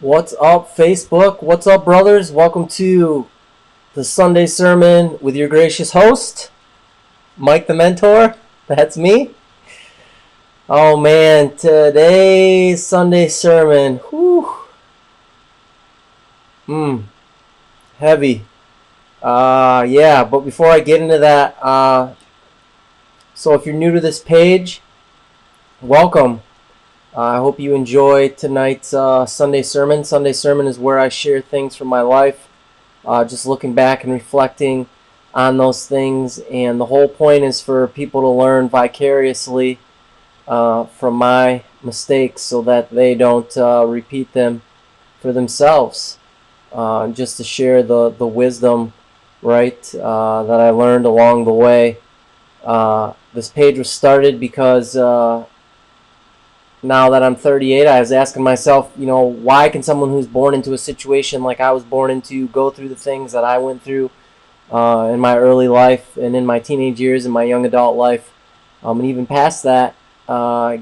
What's up, Facebook? What's up, brothers? Welcome to the Sunday Sermon with your gracious host, Mike the Mentor. That's me. Oh man, today's Sunday Sermon. Whew. Heavy. Yeah, but before I get into that, so if you're new to this page, welcome. I hope you enjoy tonight's Sunday Sermon. Sunday Sermon is where I share things from my life. Just looking back and reflecting on those things, and the whole point is for people to learn vicariously from my mistakes so that they don't repeat them for themselves. Just to share the wisdom, right, that I learned along the way. This page was started because now that I'm 38, I was asking myself, why can someone who's born into a situation like I was born into go through the things that I went through in my early life and in my teenage years and my young adult life, and even past that,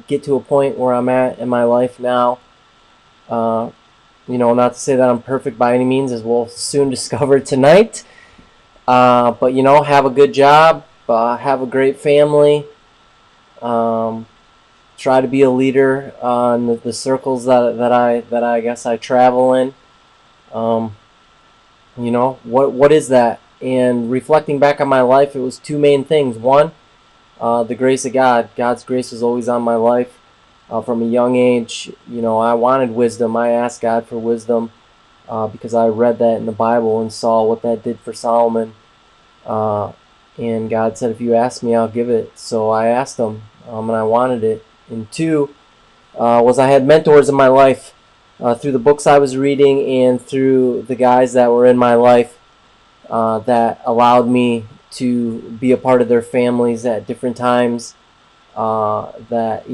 get to a point where I'm at in my life now. Not to say that I'm perfect by any means, as we'll soon discover tonight. But have a good job, have a great family. Try to be a leader in the circles that I guess I travel in. What is that? And reflecting back on my life, it was two main things. One, the grace of God. God's grace was always on my life. From a young age, I wanted wisdom. I asked God for wisdom because I read that in the Bible and saw what that did for Solomon. And God said, if you ask me, I'll give it. So I asked him, and I wanted it. And two, was I had mentors in my life through the books I was reading and through the guys that were in my life that allowed me to be a part of their families at different times, that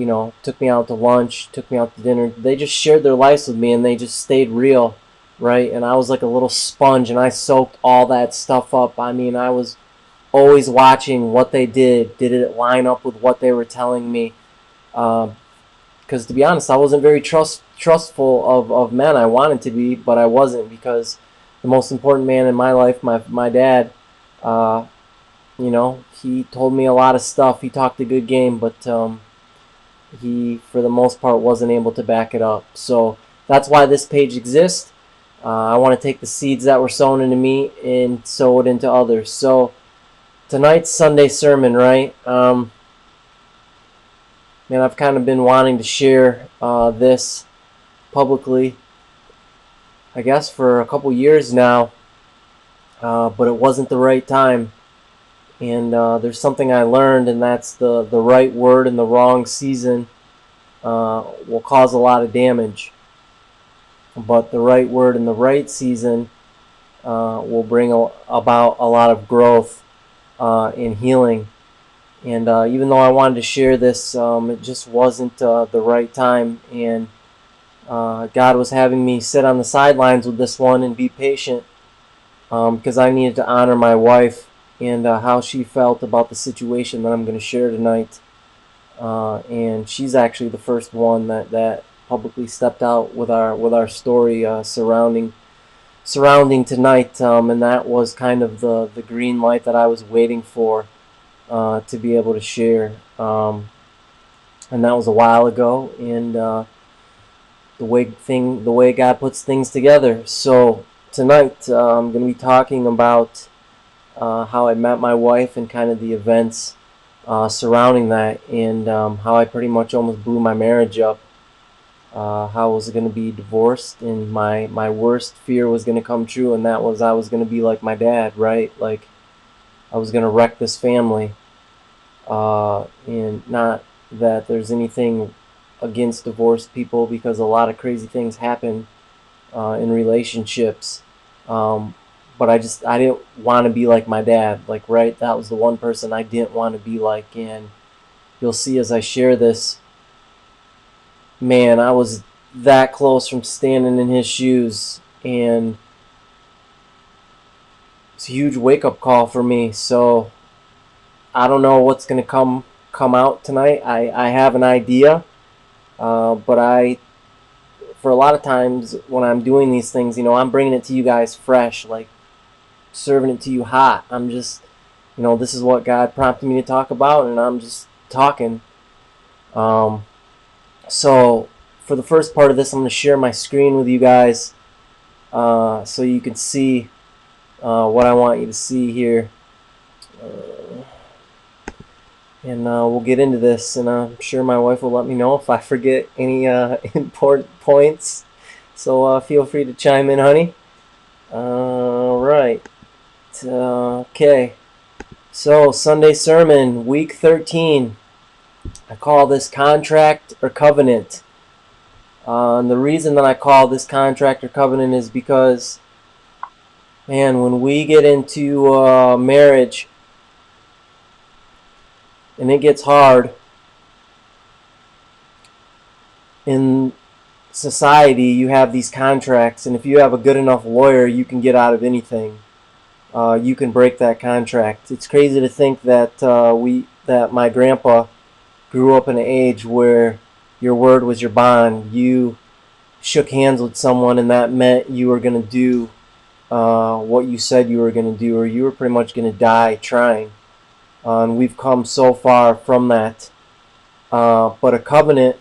took me out to lunch, took me out to dinner. They just shared their lives with me, and they just stayed real, right? And I was like a little sponge, and I soaked all that stuff up. I mean, I was always watching what they did it line up with what they were telling me, because to be honest, I wasn't very trustful of men. I wanted to be, but I wasn't, because the most important man in my life, my dad, he told me a lot of stuff. He talked a good game, but he, for the most part, wasn't able to back it up. So that's why this page exists. I want to take the seeds that were sown into me and sow it into others. So tonight's Sunday sermon, right? Man, I've kind of been wanting to share this publicly, I guess, for a couple years now, but it wasn't the right time. And there's something I learned, and that's the right word in the wrong season will cause a lot of damage. But the right word in the right season will bring about a lot of growth and healing. And even though I wanted to share this, it just wasn't the right time. And God was having me sit on the sidelines with this one and be patient, because I needed to honor my wife and how she felt about the situation that I'm going to share tonight. And she's actually the first one that publicly stepped out with our story surrounding tonight, and that was kind of the green light that I was waiting for to be able to share. And that was a while ago, and the way God puts things together. So tonight I'm going to be talking about how I met my wife and kind of the events surrounding that, and how I pretty much almost blew my marriage up. How I was going to be divorced, and my worst fear was going to come true, and that was I was going to be like my dad, right? Like I was going to wreck this family. And not that there's anything against divorced people, because a lot of crazy things happen in relationships. But I didn't want to be like my dad, like, right? That was the one person I didn't want to be like. And you'll see as I share this, man, I was that close from standing in his shoes, and it's a huge wake-up call for me. So I don't know what's going to come out tonight. I have an idea, but I for a lot of times when I'm doing these things, I'm bringing it to you guys fresh, like serving it to you hot. I'm just, this is what God prompted me to talk about, and I'm just talking. So for the first part of this, I'm going to share my screen with you guys so you can see what I want you to see here. And we'll get into this, and I'm sure my wife will let me know if I forget any important points. So feel free to chime in, honey. Right. Okay. So Sunday sermon, week 13. I call this contract or covenant. And the reason that I call this contract or covenant is because, man, when we get into marriage and it gets hard in society, you have these contracts, and if you have a good enough lawyer, you can get out of anything. You can break that contract. It's crazy to think that that my grandpa grew up in an age where your word was your bond. You shook hands with someone, and that meant you were going to do what you said you were going to do, or you were pretty much going to die trying. And we've come so far from that. But a covenant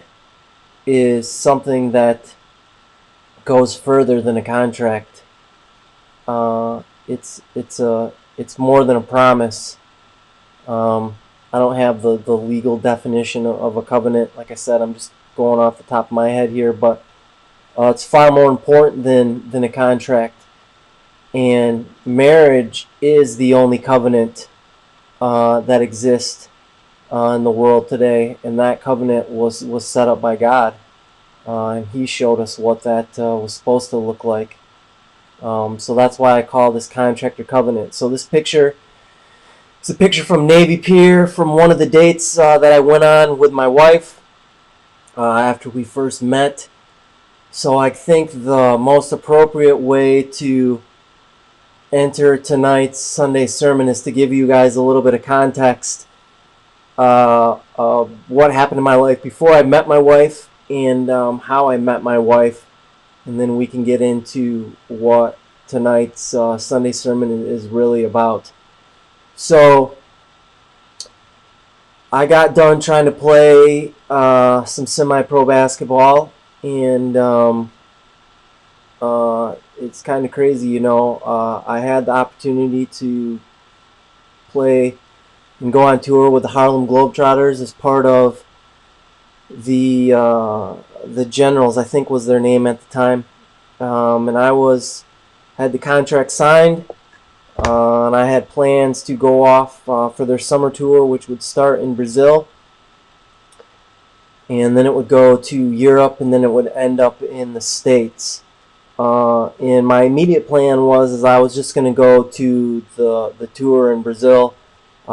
is something that goes further than a contract. It's more than a promise. I don't have the legal definition of a covenant. Like I said, I'm just going off the top of my head here, but it's far more important than a contract. And marriage is the only covenant that exists in the world today, and that covenant was set up by God, and He showed us what that was supposed to look like. So that's why I call this contract or covenant. So this picture is a picture from Navy Pier from one of the dates that I went on with my wife after we first met. So I think the most appropriate way to enter tonight's Sunday sermon is to give you guys a little bit of context of what happened in my life before I met my wife, and how I met my wife, and then we can get into what tonight's Sunday sermon is really about. So I got done trying to play some semi-pro basketball, and it's kind of crazy, I had the opportunity to play and go on tour with the Harlem Globetrotters as part of the Generals, I think was their name at the time, and I had the contract signed, and I had plans to go off for their summer tour, which would start in Brazil, and then it would go to Europe, and then it would end up in the States. And my immediate plan was I was just going to go to the tour in Brazil.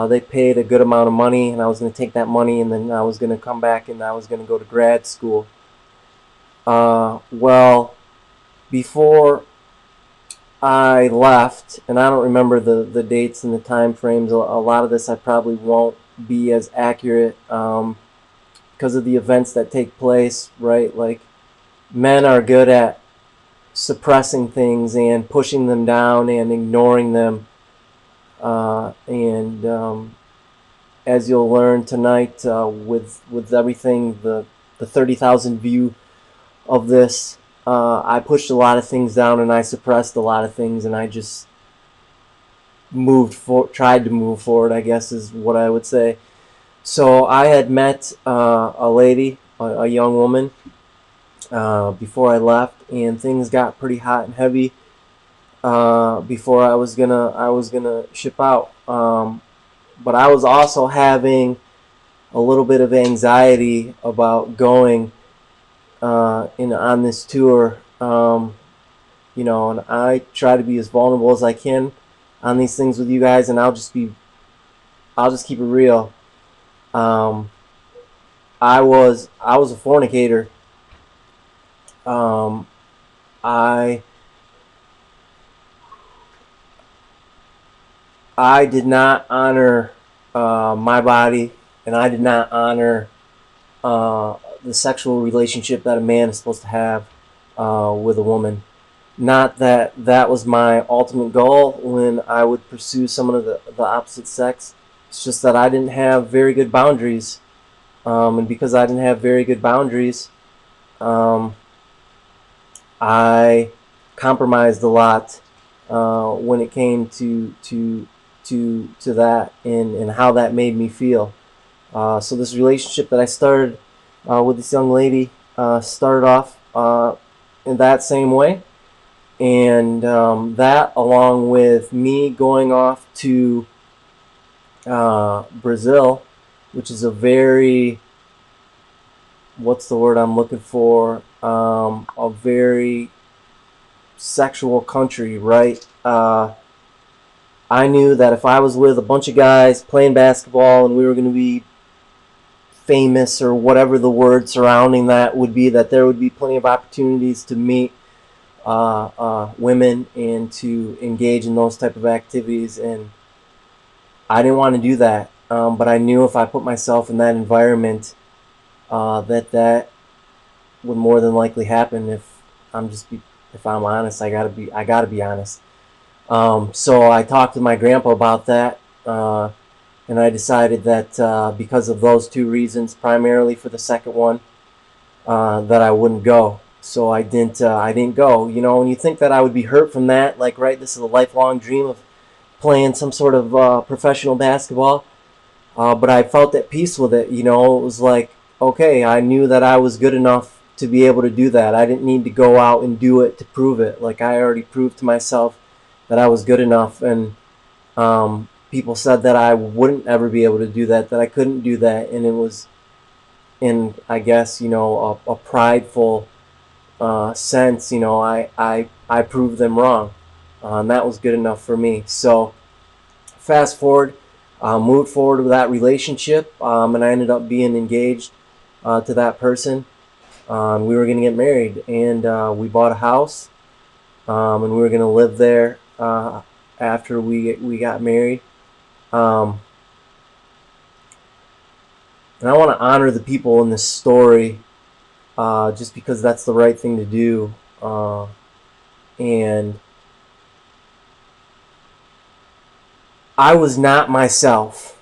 They paid a good amount of money, and I was going to take that money, and then I was going to come back, and I was going to go to grad school. Well, before I left, and I don't remember the dates and the time frames, a lot of this I probably won't be as accurate because of the events that take place, right? Like, men are good at suppressing things and pushing them down and ignoring them. And as you'll learn tonight, with everything, the 30,000 view of this, I pushed a lot of things down and I suppressed a lot of things, and I just tried to move forward, I guess is what I would say. So I had met a lady, a young woman, before I left, and things got pretty hot and heavy before I was gonna ship out. But I was also having a little bit of anxiety about going on this tour, and I try to be as vulnerable as I can on these things with you guys, and I'll just keep it real. I was a fornicator. I did not honor my body, and I did not honor the sexual relationship that a man is supposed to have. with a woman. Not that that was my ultimate goal when I would pursue someone of the opposite sex. It's just that I didn't have very good boundaries. And because I didn't have very good boundaries, um, I compromised a lot when it came to that and how that made me feel. So this relationship that I started with this young lady started off in that same way, and that, along with me going off to Brazil, which is a very, what's the word I'm looking for? A very sexual country, right? I knew that if I was with a bunch of guys playing basketball and we were going to be famous or whatever the word surrounding that would be, that there would be plenty of opportunities to meet women and to engage in those type of activities. And I didn't want to do that, but I knew if I put myself in that environment, that would more than likely happen. If I'm honest, I gotta be honest. So I talked to my grandpa about that, and I decided that because of those two reasons, primarily for the second one, that I wouldn't go. So I didn't. I didn't go. You know, when you think that I would be hurt from that, like, right, this is a lifelong dream of playing some sort of professional basketball. But I felt at peace with it. You know, it was like, okay, I knew that I was good enough to be able to do that. I didn't need to go out and do it to prove it. Like, I already proved to myself that I was good enough. And people said that I wouldn't ever be able to do that, that I couldn't do that. And it was in, I guess, you know, a prideful sense. You know, I proved them wrong. And that was good enough for me. So fast forward, moved forward with that relationship, and I ended up being engaged to that person. We were going to get married, and we bought a house, and we were going to live there after we got married. And I want to honor the people in this story, just because that's the right thing to do. And I was not myself,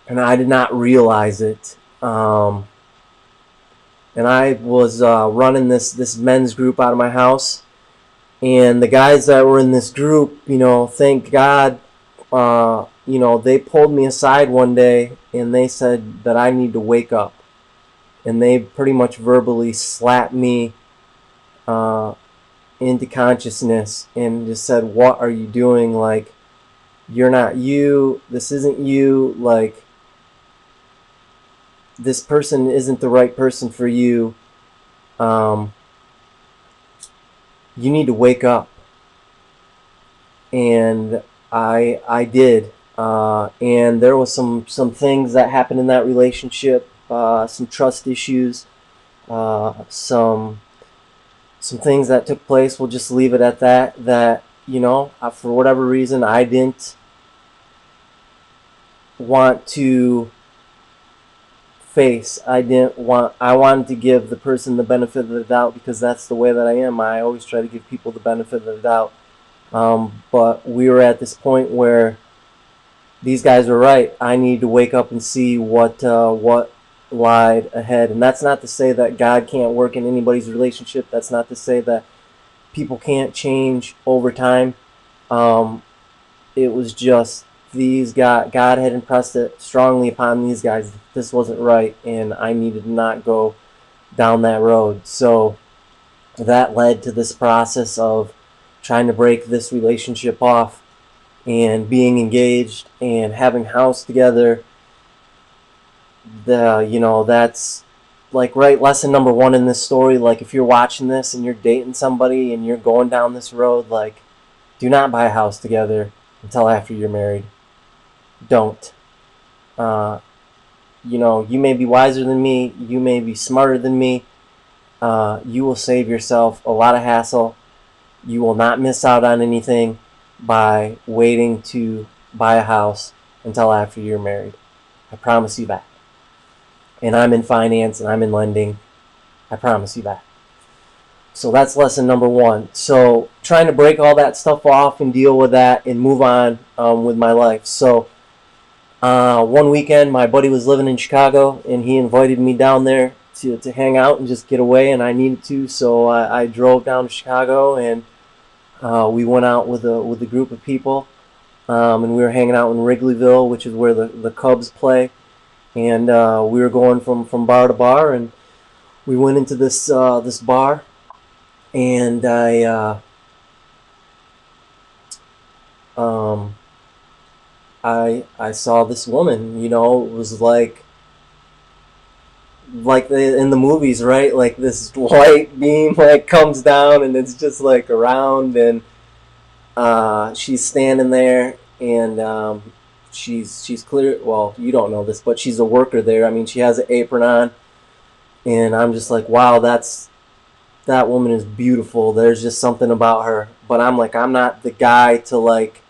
and I did not realize it. And I was running this men's group out of my house, and the guys that were in this group, you know, thank God, you know, they pulled me aside one day and they said that I need to wake up, and they pretty much verbally slapped me into consciousness and just said, "What are you doing? Like, you're not you. This isn't you. Like, this person isn't the right person for you. You need to wake up." And I did. And there was some things that happened in that relationship, some trust issues, some things that took place. We'll just leave it at that. That, you know, for whatever reason, I didn't want to face. I wanted to give the person the benefit of the doubt, because that's the way that I am. I always try to give people the benefit of the doubt. But we were at this point where these guys were right. I need to wake up and see what lied ahead. And that's not to say that God can't work in anybody's relationship. That's not to say that people can't change over time. It was just God had impressed it strongly upon these guys that this wasn't right, and I needed to not go down that road. So that led to this process of trying to break this relationship off and being engaged and having a house together. You know, that's like, right, lesson number one in this story. Like, if you're watching this and you're dating somebody and you're going down this road, like, do not buy a house together until after you're married. Don't. You know, you may be wiser than me, you may be smarter than me. You will save yourself a lot of hassle. You will not miss out on anything by waiting to buy a house until after you're married. I promise you that. And I'm in finance and I'm in lending. I promise you that. So that's lesson number one. So trying to break all that stuff off and deal with that and move on with my life. So one weekend, my buddy was living in Chicago, and he invited me down there to hang out and just get away, and I needed to. So I drove down to Chicago, and we went out with a group of people, and we were hanging out in Wrigleyville, which is where the Cubs play. And we were going from bar to bar, and we went into this bar, and I saw this woman. You know, it was like in the movies, right? Like this light beam like comes down, and it's just like around, and she's standing there, and she's clear. Well, you don't know this, but she's a worker there. I mean, she has an apron on, and I'm just like, wow, that woman is beautiful. There's just something about her. But I'm like, I'm not the guy to like,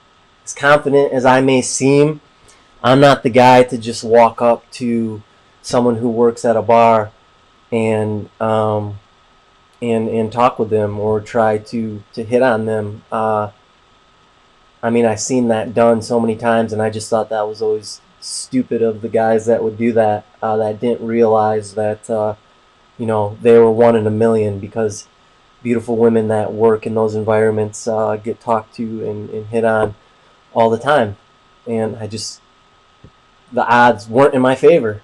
as confident as I may seem, I'm not the guy to just walk up to someone who works at a bar and and talk with them or try to hit on them. I mean, I've seen that done so many times, and I just thought that was always stupid of the guys that would do that. That didn't realize that they were one in a million, because beautiful women that work in those environments get talked to and hit on all the time, and the odds weren't in my favor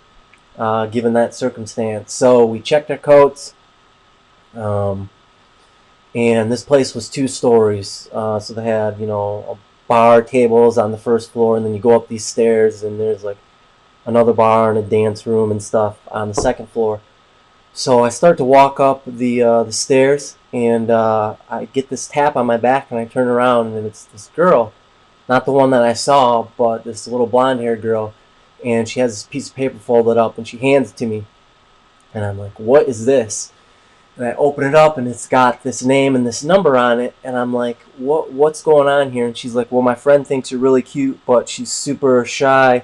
given that circumstance. So we checked our coats. And this place was 2 stories, so they had bar tables on the first floor, and then you go up these stairs, and there's like another bar and a dance room and stuff on the second floor. So I start to walk up the stairs, and I get this tap on my back, and I turn around, and it's this girl, not the one that I saw, but this little blonde-haired girl, and she has this piece of paper folded up, and she hands it to me, and I'm like, what is this? And I open it up, and it's got this name and this number on it, and I'm like, what's going on here? And she's like, well, my friend thinks you're really cute, but she's super shy,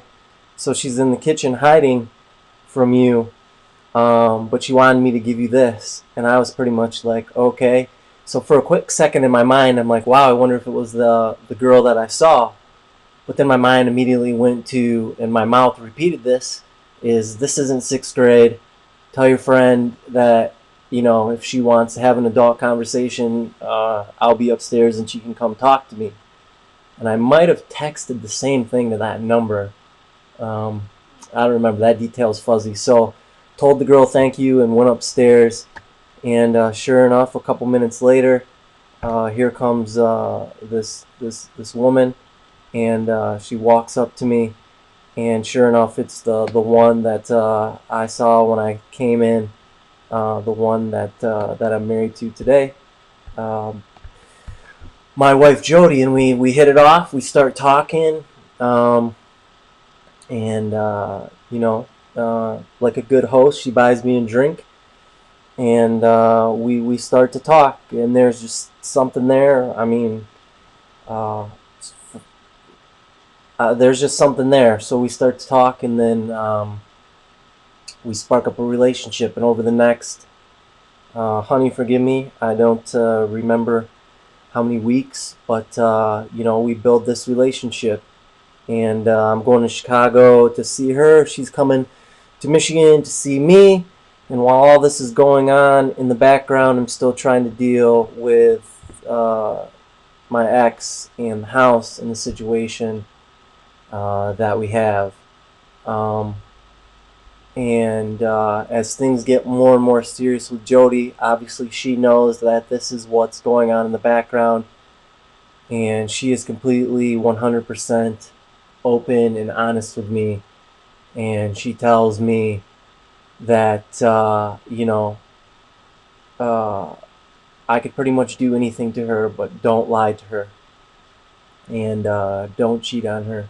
so she's in the kitchen hiding from you, but she wanted me to give you this. And I was pretty much like, okay. So for a quick second in my mind, I'm like, wow, I wonder if it was the girl that I saw. But then my mind immediately went to, and my mouth repeated this isn't 6th grade. Tell your friend that, if she wants to have an adult conversation, I'll be upstairs and she can come talk to me. And I might have texted the same thing to that number. I don't remember. That detail's fuzzy. So told the girl thank you and went upstairs. And sure enough, a couple minutes later, here comes this woman, and she walks up to me, and sure enough, it's the one that I saw when I came in, the one that I'm married to today, my wife Jody, and we hit it off. We start talking, and like a good host, she buys me a drink. And we start to talk, and there's just something there. I mean, there's just something there. So we start to talk, and then we spark up a relationship. And over the next, honey, forgive me, I don't remember how many weeks, but we build this relationship. And I'm going to Chicago to see her. She's coming to Michigan to see me. And while all this is going on in the background, I'm still trying to deal with my ex and the house and the situation that we have. As things get more and more serious with Jody, obviously she knows that this is what's going on in the background. And she is completely 100% open and honest with me. And she tells me that I could pretty much do anything to her, but don't lie to her, and don't cheat on her.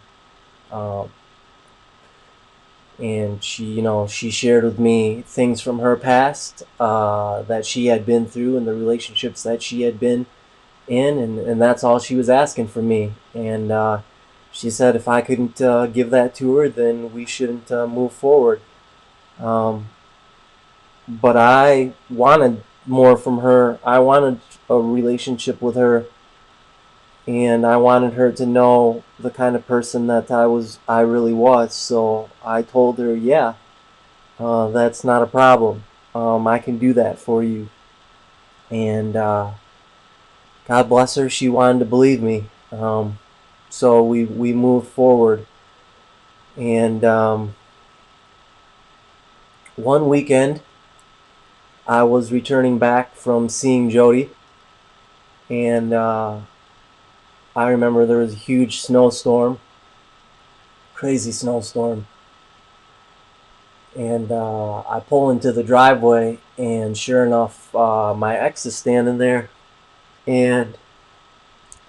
And she shared with me things from her past that she had been through, and the relationships that she had been in, and that's all she was asking from me. And she said if I couldn't give that to her, then we shouldn't move forward. But I wanted, more from her. I wanted a relationship with her, and I wanted her to know the kind of person that I really was. So I told her, yeah, that's not a problem. I can do that for you. And God bless her, she wanted to believe me. So we moved forward. And one weekend, I was returning back from seeing Jody, and I remember there was a huge snowstorm, crazy snowstorm. And I pull into the driveway, and sure enough, my ex is standing there, and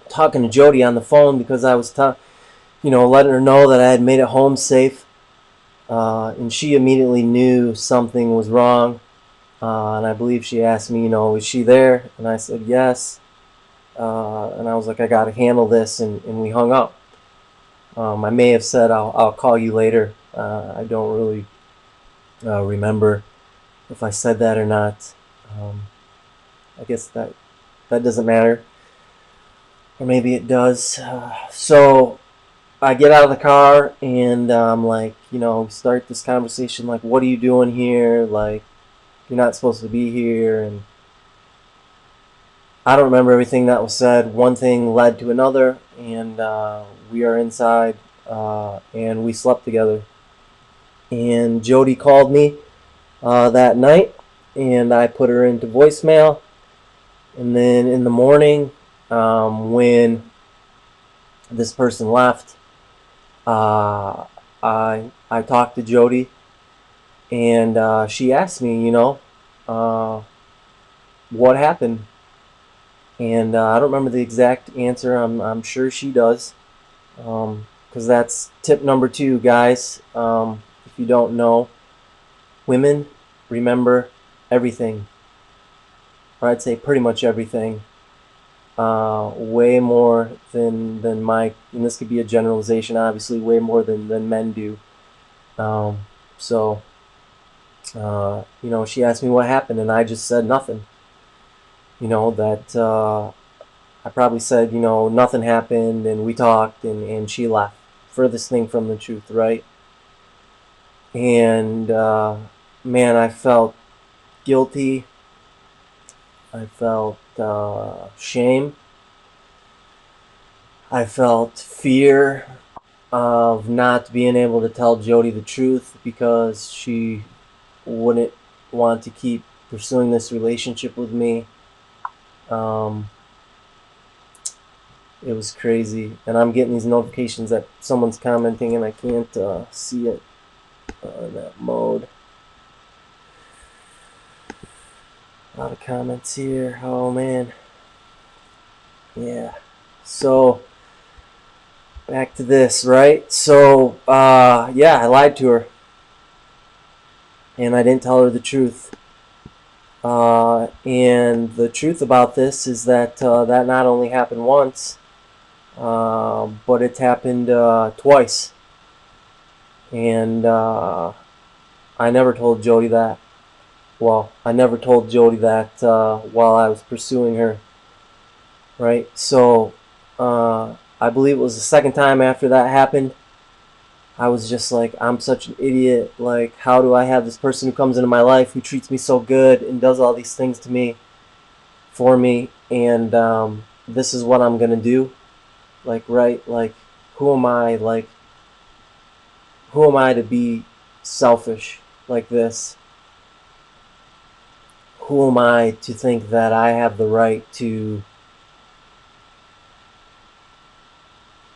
talking to Jody on the phone because I was, letting her know that I had made it home safe. And she immediately knew something was wrong. And I believe she asked me, is she there? And I said yes. And I was like, I got to handle this, and we hung up. I may have said, I'll call you later. I don't really remember if I said that or not. I guess that doesn't matter. Or maybe it does. So I get out of the car, and I'm like, we start this conversation like, what are you doing here? Like, you're not supposed to be here. And I don't remember everything that was said. One thing led to another, and we are inside, and we slept together. And Jody called me that night, and I put her into voicemail. And then in the morning, when this person left, I talked to Jody, and she asked me, what happened. And I don't remember the exact answer. I'm sure she does, because that's tip number 2, guys. If you don't know, women remember everything, or I'd say pretty much everything. Way more than and this could be a generalization, obviously, way more than men do. So she asked me what happened, and I just said nothing. That I probably said, nothing happened, and we talked, and she left. Furthest thing from the truth, right? And man, I felt guilty. I felt shame. I felt fear of not being able to tell Jody the truth because she wouldn't want to keep pursuing this relationship with me. It was crazy, and I'm getting these notifications that someone's commenting, and I can't see it in that mode. A lot of comments here. Oh man. Yeah. So back to this, right? So yeah, I lied to her, and I didn't tell her the truth. And the truth about this is that that not only happened once, but it's happened twice. And I never told Jody that. Well, I never told Jody that while I was pursuing her. Right? So I believe it was the second time after that happened. I was just like, I'm such an idiot. Like, how do I have this person who comes into my life who treats me so good and does all these things to me, for me, and this is what I'm gonna do? Like, right? Like, who am I? Like, who am I to be selfish like this? Who am I to think that I have the right to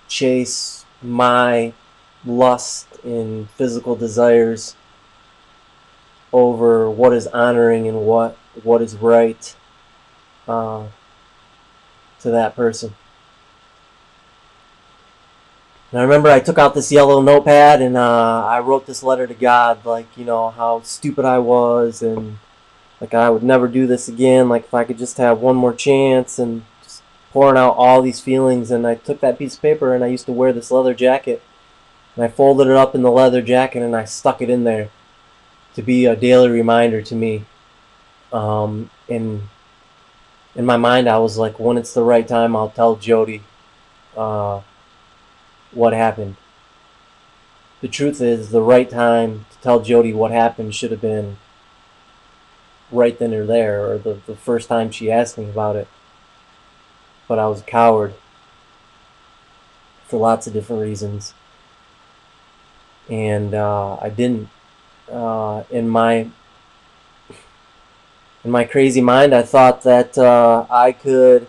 chase my lust and physical desires over what is honoring and what is right to that person? And I remember I took out this yellow notepad, and I wrote this letter to God, like, how stupid I was, and like I would never do this again, like if I could just have one more chance, and just pouring out all these feelings. And I took that piece of paper, and I used to wear this leather jacket, and I folded it up in the leather jacket, and I stuck it in there to be a daily reminder to me. In my mind, I was like, when it's the right time, I'll tell Jody uh, what happened. The truth is, the right time to tell Jody what happened should have been right then or there, or the first time she asked me about it. But I was a coward for lots of different reasons, and I didn't. In my crazy mind, I thought that I could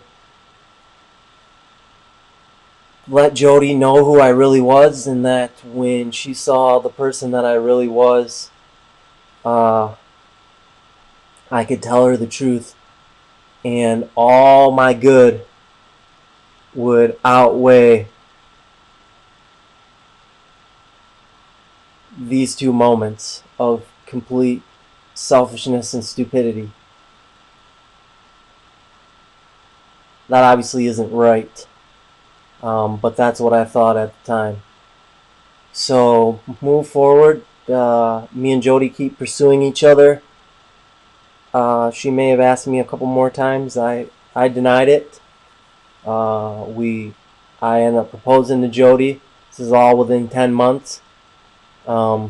let Jody know who I really was, and that when she saw the person that I really was, uh, I could tell her the truth, and all my good would outweigh these two moments of complete selfishness and stupidity. That obviously isn't right, but that's what I thought at the time. So move forward. Me and Jody keep pursuing each other. She may have asked me a couple more times. I denied it. I ended up proposing to Jody. This is all within 10 months. We're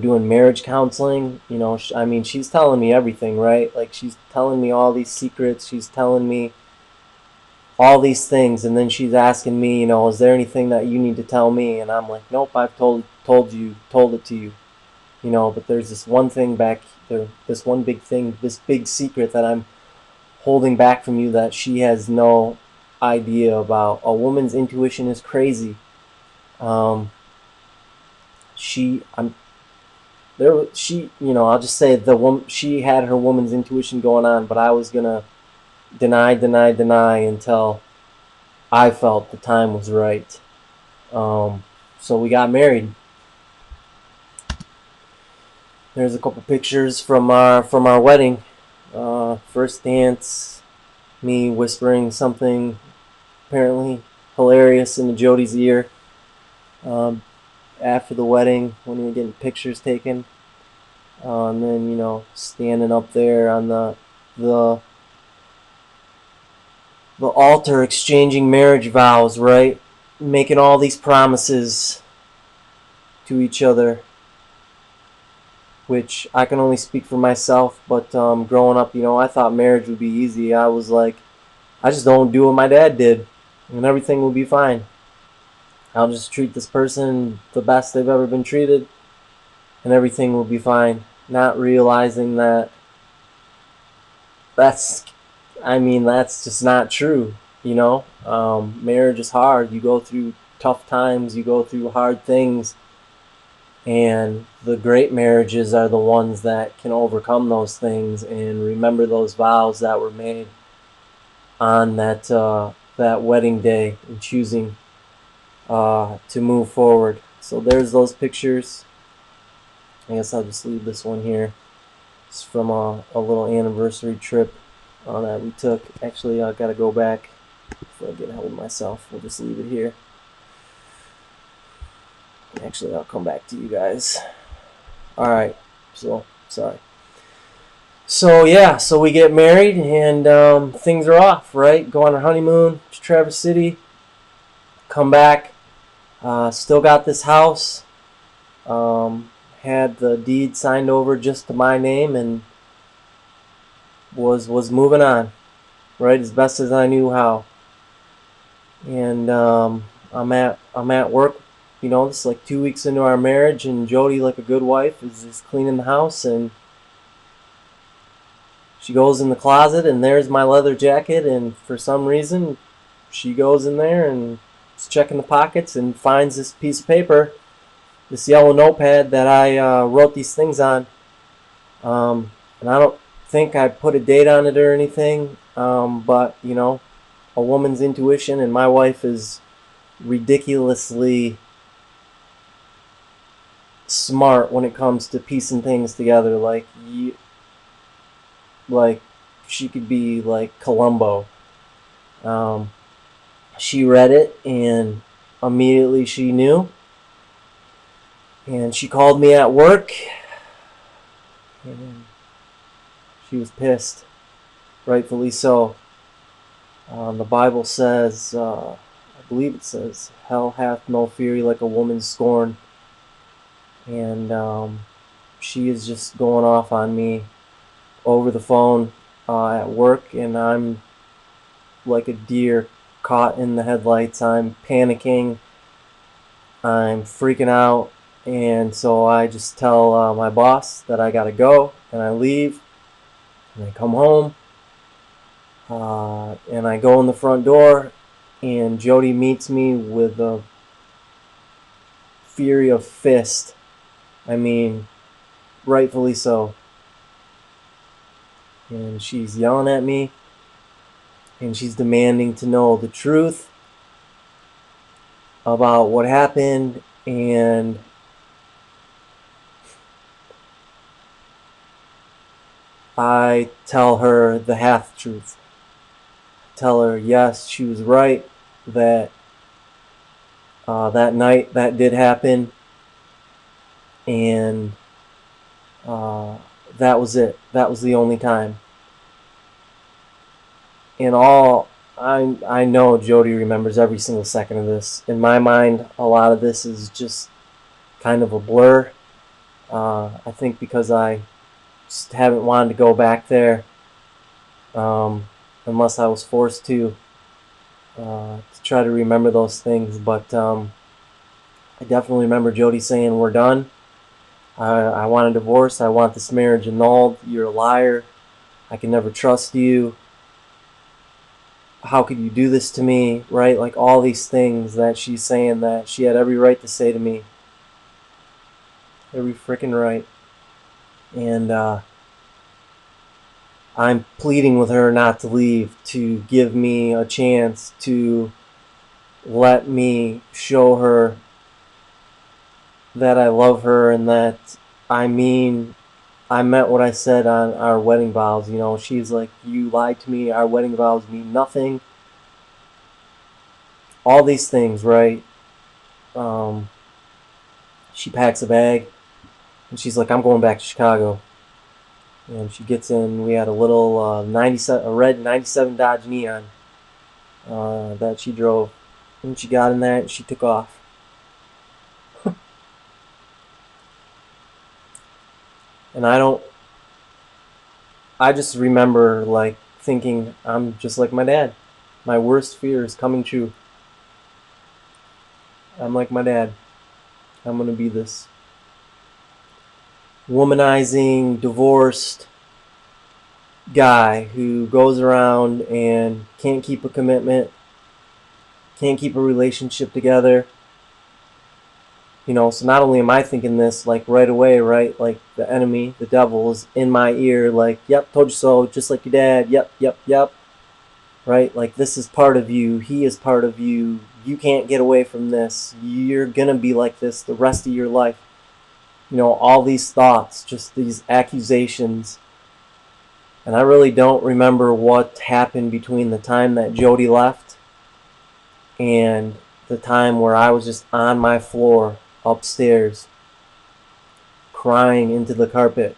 doing marriage counseling. You know, I mean, she's telling me everything, right? Like, she's telling me all these secrets. She's telling me all these things, and then she's asking me, you know, is there anything that you need to tell me? And I'm like, nope, I've told it to you, you know. But there's this one thing back there, this one big thing, this big secret that I'm holding back from you that she has no idea about. A woman's intuition is crazy. Um, she, I'm there. She, you know, I'll just say the woman. She had her woman's intuition going on, but I was gonna deny until I felt the time was right. So we got married. There's a couple pictures from our wedding. First dance, me whispering something apparently hilarious into Jody's ear. After the wedding, when we were getting pictures taken, and then, you know, standing up there on the altar, exchanging marriage vows, right? Making all these promises to each other, which I can only speak for myself. But growing up, you know, I thought marriage would be easy. I was like, I just don't do what my dad did, and everything will be fine. I'll just treat this person the best they've ever been treated, and everything will be fine. Not realizing that that's, I mean, that's just not true. You know, marriage is hard. You go through tough times. You go through hard things. And the great marriages are the ones that can overcome those things and remember those vows that were made on that wedding day, and choosing to move forward. So there's those pictures. I guess I'll just leave this one here. It's from a little anniversary trip that we took. Actually, I gotta go back before I get hold of myself. We'll just leave it here. Actually, I'll come back to you guys. Alright, so, sorry. So, yeah, so we get married, and things are off, right? Go on our honeymoon to Traverse City. Come back. Still got this house. Had the deed signed over just to my name, and was moving on, right, as best as I knew how. And I'm at work. You know, it's like 2 weeks into our marriage, and Jody, like a good wife, is cleaning the house, and she goes in the closet, and there's my leather jacket, and for some reason, she goes in there and is checking the pockets and finds this piece of paper, this yellow notepad that I wrote these things on. And I don't think I put a date on it or anything, but, you know, a woman's intuition, and my wife is ridiculously smart when it comes to piecing things together. Like she could be like Columbo. She read it, and immediately she knew, and she called me at work, and She was pissed, rightfully so. The Bible says, I believe it says, hell hath no fury like a woman scorned. And she is just going off on me over the phone at work, and I'm like a deer caught in the headlights. I'm panicking, I'm freaking out, and so I just tell my boss that I gotta go, and I leave, and I come home, and I go in the front door, and Jody meets me with a fury of fist. I mean, rightfully so. And she's yelling at me, and she's demanding to know the truth about what happened, and I tell her the half truth. Tell her, yes, she was right, that that night that did happen, and that was it. That was the only time. In all, I know Jody remembers every single second of this. In my mind, a lot of this is just kind of a blur. I think because I just haven't wanted to go back there, unless I was forced to try to remember those things. But I definitely remember Jody saying, "We're done. I want a divorce. I want this marriage annulled. You're a liar. I can never trust you. How could you do this to me?" Right? Like all these things that she's saying that she had every right to say to me. Every freaking right. And I'm pleading with her not to leave, to give me a chance, to let me show her that I love her and that I meant what I said on our wedding vows. You know, she's like, "You lied to me. Our wedding vows mean nothing." All these things, right? She packs a bag and she's like, "I'm going back to Chicago." And she gets in. We had a little a red '97 Dodge Neon that she drove, and she got in there and she took off. And I just remember like thinking, I'm just like my dad. My worst fear is coming true. I'm like my dad. I'm gonna be this womanizing, divorced guy who goes around and can't keep a commitment, can't keep a relationship together. You know, so not only am I thinking this like right away, right? Like the enemy, the devil is in my ear, like, "Yep, told you so, just like your dad. Yep, yep, yep." Right? Like this is part of you. He is part of you. You can't get away from this. You're gonna be like this the rest of your life. You know, all these thoughts, just these accusations. And I really don't remember what happened between the time that Jody left and the time where I was just on my floor upstairs crying into the carpet,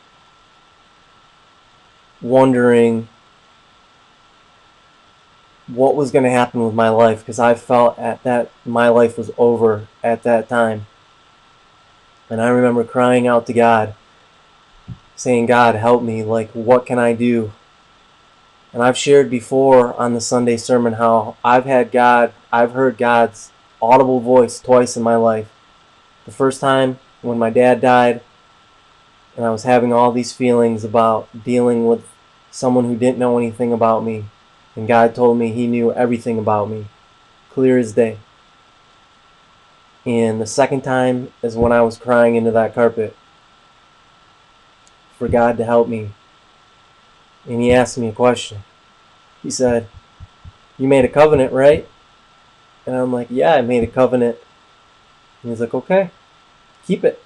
wondering what was going to happen with my life, because I felt at that my life was over at that time. And I remember crying out to God, saying, "God, help me. Like, what can I do?" And I've shared before on the Sunday sermon how I've heard God's audible voice twice in my life. The first time when my dad died, and I was having all these feelings about dealing with someone who didn't know anything about me. And God told me He knew everything about me, clear as day. And the second time is when I was crying into that carpet for God to help me. And He asked me a question. He said, "You made a covenant, right?" And I'm like, "Yeah, I made a covenant." And He's like, "Okay, keep it."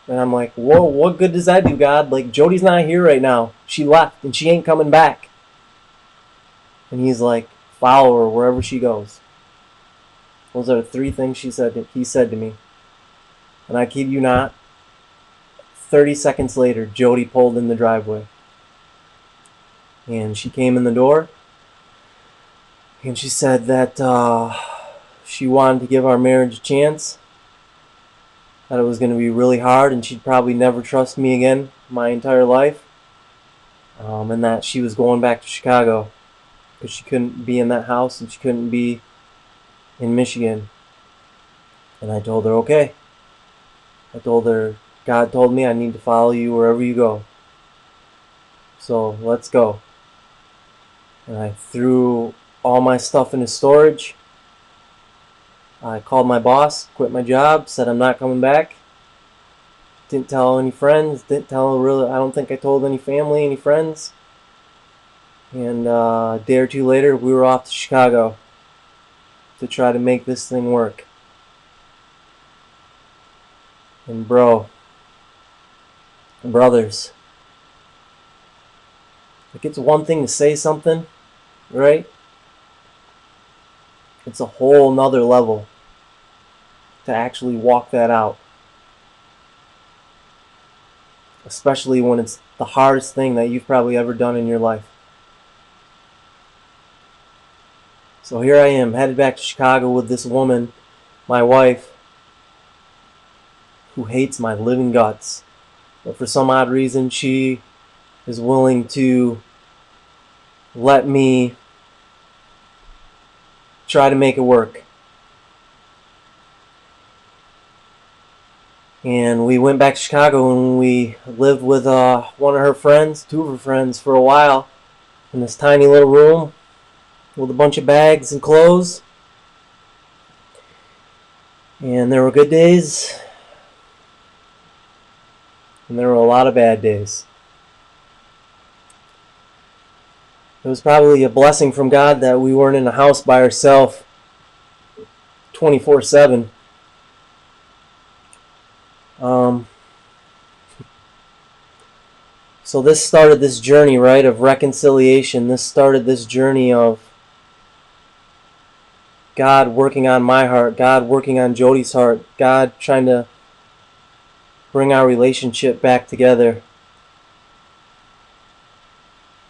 And I'm like, "Whoa, what good does that do, God? Like, Jody's not here right now. She left and she ain't coming back." And He's like, "Follow her wherever she goes." Those are the three things He said to me. And I kid you not, 30 seconds later, Jody pulled in the driveway. And she came in the door, and she said that she wanted to give our marriage a chance, that it was going to be really hard and she'd probably never trust me again my entire life, and that she was going back to Chicago because she couldn't be in that house and she couldn't be in Michigan. And I told her, okay. I told her, God told me I need to follow you wherever you go. So let's go. And I threw all my stuff into storage. I called my boss, quit my job, said I'm not coming back. Didn't tell any friends, didn't tell really, I don't think I told any family, any friends. And a day or two later, we were off to Chicago to try to make this thing work. And brothers, like, it's one thing to say something, right? It's a whole nother level to actually walk that out. Especially when it's the hardest thing that you've probably ever done in your life. So here I am, headed back to Chicago with this woman, my wife, who hates my living guts. But for some odd reason, she is willing to let me try to make it work. And we went back to Chicago and we lived with one of her friends, two of her friends, for a while in this tiny little room with a bunch of bags and clothes. And there were good days, and there were a lot of bad days. It was probably a blessing from God that we weren't in a house by ourselves 24/7. So this started this journey, right, of reconciliation. This started this journey of God working on my heart, God working on Jody's heart, God trying to bring our relationship back together.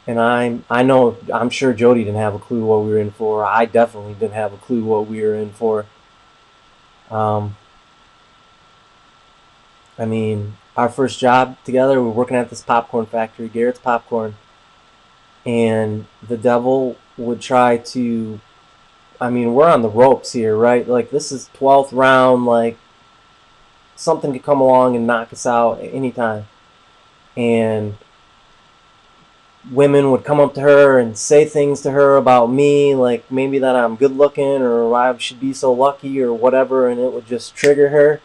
And I'm sure Jody didn't have a clue what we were in for. I definitely didn't have a clue what we were in for. I mean, our first job together, we were working at this popcorn factory, Garrett's Popcorn, and the devil would try to, I mean, we're on the ropes here, right? Like, this is 12th round, like, something could come along and knock us out at any time. And women would come up to her and say things to her about me, like maybe that I'm good looking or I should be so lucky or whatever, and it would just trigger her.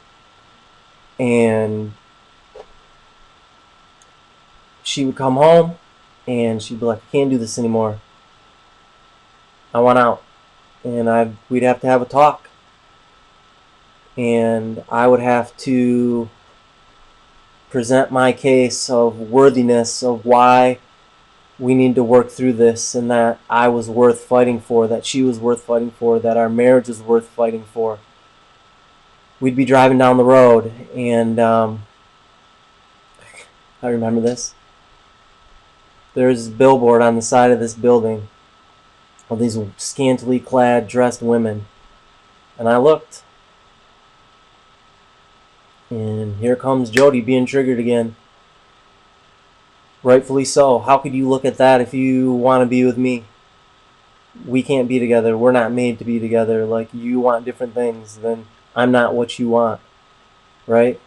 And she would come home and she'd be like, I can't do this anymore. I want out. And we'd have to have a talk. And I would have to present my case of worthiness of why we need to work through this, and that I was worth fighting for, that she was worth fighting for, that our marriage was worth fighting for. We'd be driving down the road, and I remember this. There's this billboard on the side of this building of these scantily clad, dressed women. And I looked. And here comes Jody being triggered again. Rightfully so. How could you look at that if you want to be with me? We can't be together. We're not made to be together. Like, you want different things, then I'm not what you want. Right?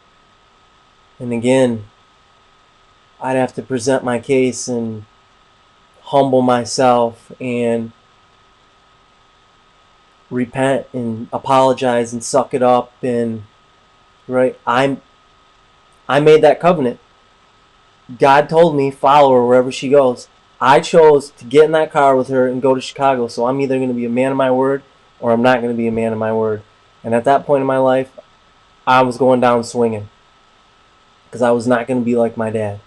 And again, I'd have to present my case and humble myself and repent and apologize and suck it up. And right, I made that covenant. God told me, follow her wherever she goes. I chose to get in that car with her and go to Chicago. So I'm either going to be a man of my word or I'm not going to be a man of my word. And at that point in my life, I was going down swinging because I was not going to be like my dad.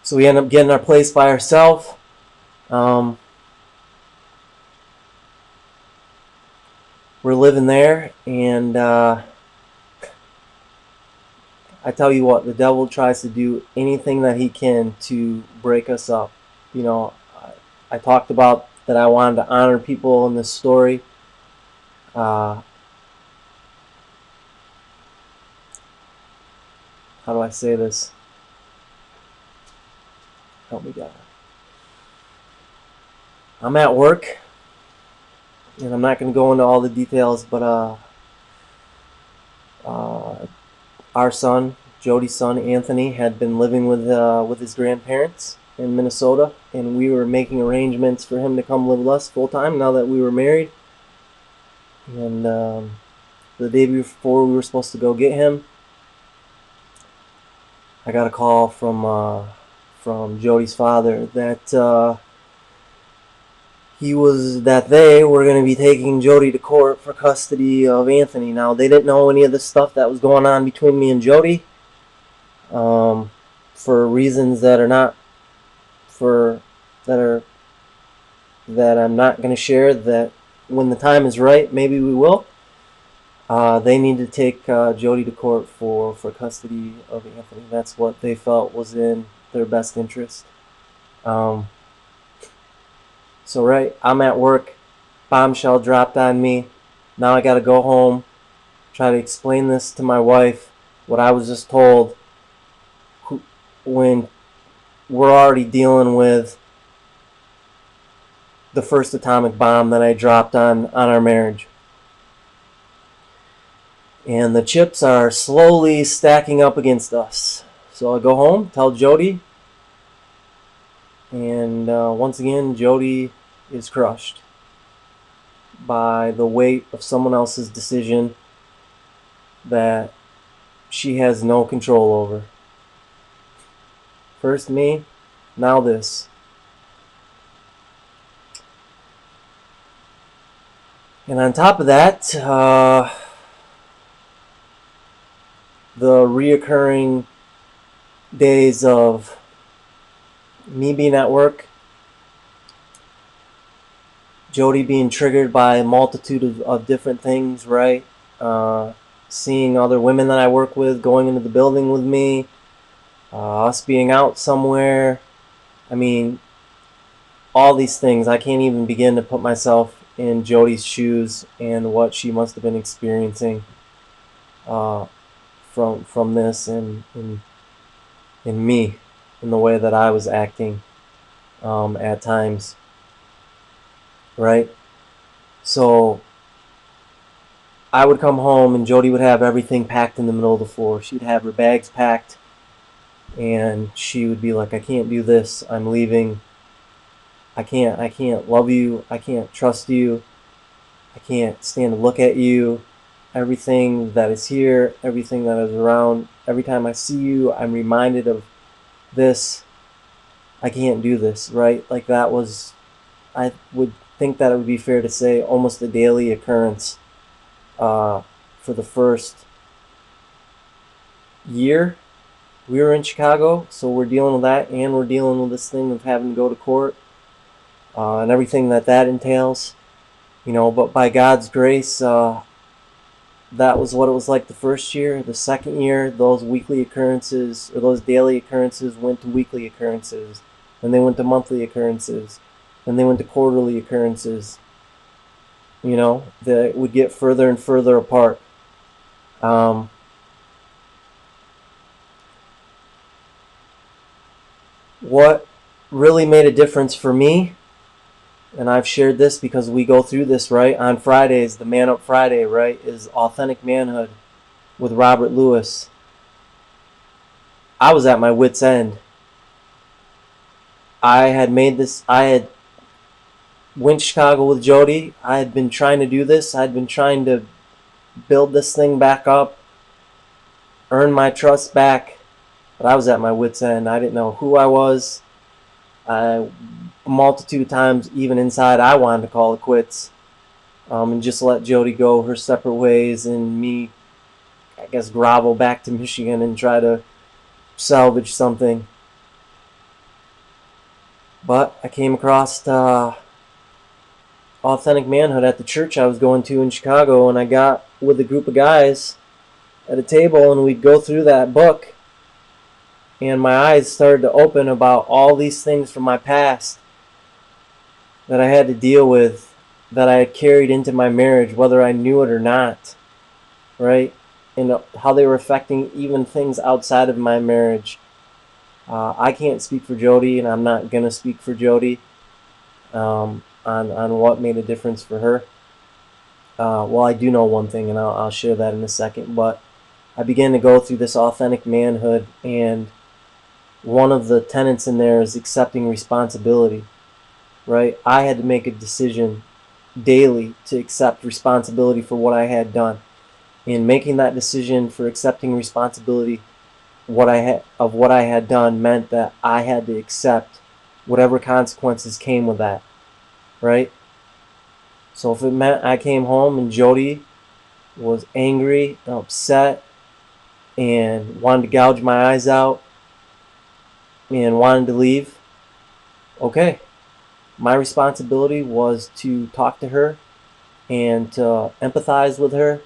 So we ended up getting our place by ourselves. We're living there, and I tell you what, the devil tries to do anything that he can to break us up. You know, I talked about that I wanted to honor people in this story. How do I say this? Help me God. I'm at work, and I'm not going to go into all the details, but our son, Jody's son, Anthony, had been living with his grandparents in Minnesota, and we were making arrangements for him to come live with us full time now that we were married. And the day before we were supposed to go get him, I got a call from Jody's father that they were going to be taking Jody to court for custody of Anthony. Now, they didn't know any of the stuff that was going on between me and Jody, for reasons that I'm not going to share. That when the time is right, maybe we will. They need to take Jody to court for custody of Anthony. That's what they felt was in their best interest. So right, I'm at work, bombshell dropped on me. Now I gotta go home, try to explain this to my wife, what I was just told, when we're already dealing with the first atomic bomb that I dropped on our marriage. And the chips are slowly stacking up against us. So I go home, tell Jody, and once again, Jody is crushed by the weight of someone else's decision that she has no control over. First me, now this. And on top of that, the reoccurring days of me being at work, Jody being triggered by a multitude of different things, right? Seeing other women that I work with going into the building with me, us being out somewhere. I mean, all these things. I can't even begin to put myself in Jody's shoes and what she must have been experiencing from this, and in me, in the way that I was acting at times. Right? So I would come home and Jody would have everything packed in the middle of the floor. She'd have her bags packed and she would be like, I can't do this. I'm leaving. I can't love you. I can't trust you. I can't stand to look at you. Everything that is here, everything that is around, every time I see you, I'm reminded of this. I can't do this, right? Like that was, I would think that it would be fair to say, almost a daily occurrence for the first year we were in Chicago. So we're dealing with that, and we're dealing with this thing of having to go to court and everything that entails, but by God's grace, that was what it was like the first year. The second year, those weekly occurrences, or those daily occurrences, went to weekly occurrences, and they went to monthly occurrences, and they went to quarterly occurrences, that would get further and further apart. What really made a difference for me, and I've shared this because we go through this, right? On Fridays, the Man Up Friday, right, is Authentic Manhood with Robert Lewis. I was at my wit's end. I had went to Chicago with Jody. I had been trying to do this. I had been trying to build this thing back up, earn my trust back, but I was at my wit's end. I didn't know who I was. A multitude of times, even inside, I wanted to call it quits and just let Jody go her separate ways, and me, I guess, grovel back to Michigan and try to salvage something. But I came across Authentic Manhood at the church I was going to in Chicago, and I got with a group of guys at a table, and we'd go through that book, and my eyes started to open about all these things from my past that I had to deal with, that I had carried into my marriage, whether I knew it or not, right? And how they were affecting even things outside of my marriage. I can't speak for Jody, and I'm not gonna speak for Jody on what made a difference for her. Well, I do know one thing, and I'll share that in a second. But I began to go through this authentic manhood, and one of the tenets in there is accepting responsibility, right? I had to make a decision daily to accept responsibility for what I had done. And making that decision for accepting responsibility what I had done meant that I had to accept whatever consequences came with that, right? So if it meant I came home and Jody was angry and upset and wanted to gouge my eyes out and wanted to leave, okay. My responsibility was to talk to her and to empathize with her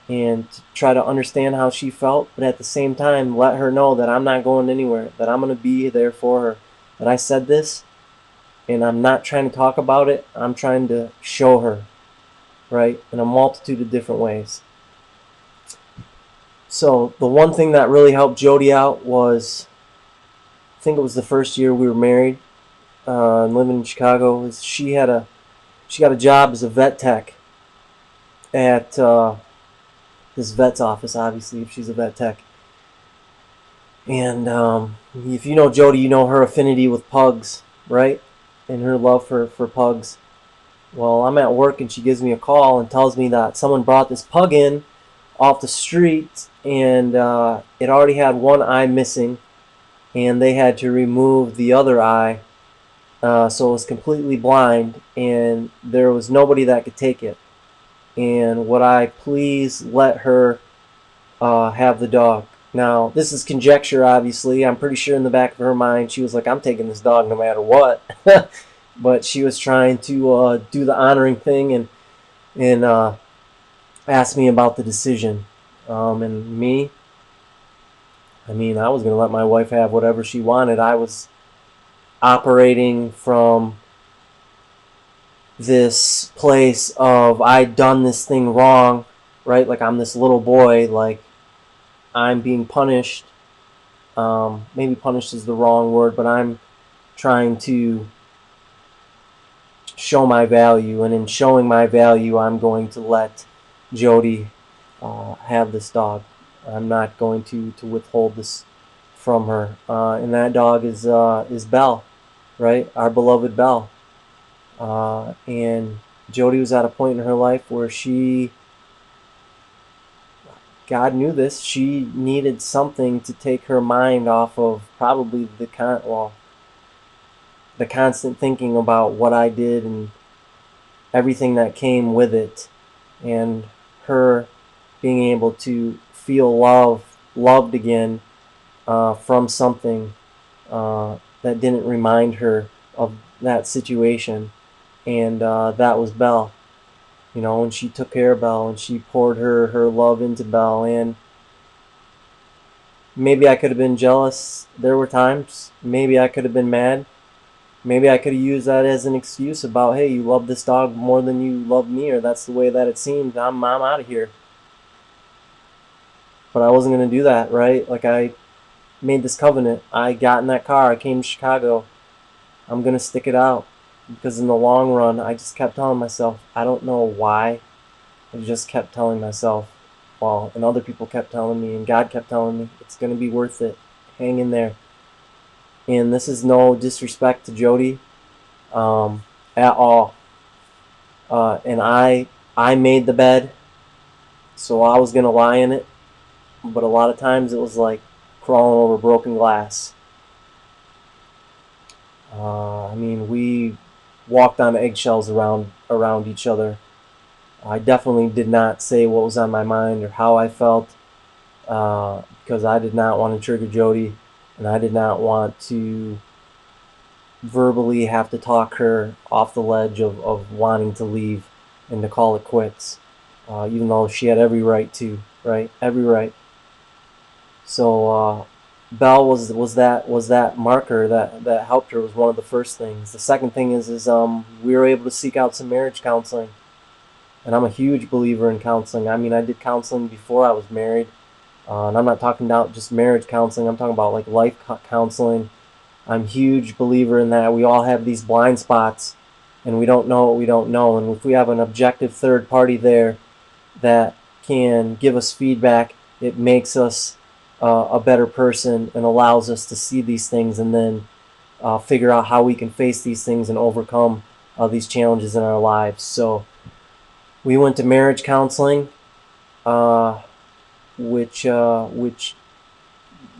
and to try to understand how she felt, but at the same time let her know that I'm not going anywhere, that I'm going to be there for her, that I said this and I'm not trying to talk about it, I'm trying to show her, right, in a multitude of different ways. So the one thing that really helped Jody out was, I think it was the first year we were married and living in Chicago, is she got a job as a vet tech at this vet's office, obviously, if she's a vet tech. And if you know Jody, you know her affinity with pugs, right? And her love for pugs. Well, I'm at work and she gives me a call and tells me that someone brought this pug in off the street and it already had one eye missing and they had to remove the other eye. So it was completely blind and there was nobody that could take it. And would I please let her have the dog? Now, this is conjecture, obviously. I'm pretty sure in the back of her mind, she was like, I'm taking this dog no matter what. But she was trying to do the honoring thing and ask me about the decision. And me, I mean, I was going to let my wife have whatever she wanted. I was operating from this place of I'd done this thing wrong, right? Like I'm this little boy, like I'm being punished. Maybe punished is the wrong word, but I'm trying to show my value, and in showing my value, I'm going to let Jody have this dog. I'm not going to withhold this from her, and that dog is Belle, right? Our beloved Belle. And Jody was at a point in her life where God knew this, she needed something to take her mind off of probably the constant thinking about what I did and everything that came with it, and her being able to feel loved again from something that didn't remind her of that situation, and that was Belle. You know, and she took care of Belle and she poured her love into Belle, and maybe I could have been jealous. There were times. Maybe I could have been mad. Maybe I could have used that as an excuse about, hey, you love this dog more than you love me, or that's the way that it seemed. I'm out of here. But I wasn't going to do that, right? Like I made this covenant. I got in that car. I came to Chicago. I'm going to stick it out. Because in the long run, I just kept telling myself, I don't know why. I just kept telling myself, well, and other people kept telling me, and God kept telling me, it's going to be worth it. Hang in there. And this is no disrespect to Jody at all. And I made the bed, so I was going to lie in it. But a lot of times it was like crawling over broken glass. I mean, we walked on eggshells around each other. I definitely did not say what was on my mind or how I felt because I did not want to trigger Jody, and I did not want to verbally have to talk her off the ledge of wanting to leave and to call it quits, even though she had every right to, right? Every right. So Bell was that marker that helped her, was one of the first things. The second thing is we were able to seek out some marriage counseling, and I'm a huge believer in counseling. I mean, I did counseling before I was married, and I'm not talking about just marriage counseling. I'm talking about like life counseling. I'm a huge believer in that. We all have these blind spots, and we don't know what we don't know. And if we have an objective third party there that can give us feedback, it makes us a better person and allows us to see these things and then figure out how we can face these things and overcome these challenges in our lives. So we went to marriage counseling, uh, which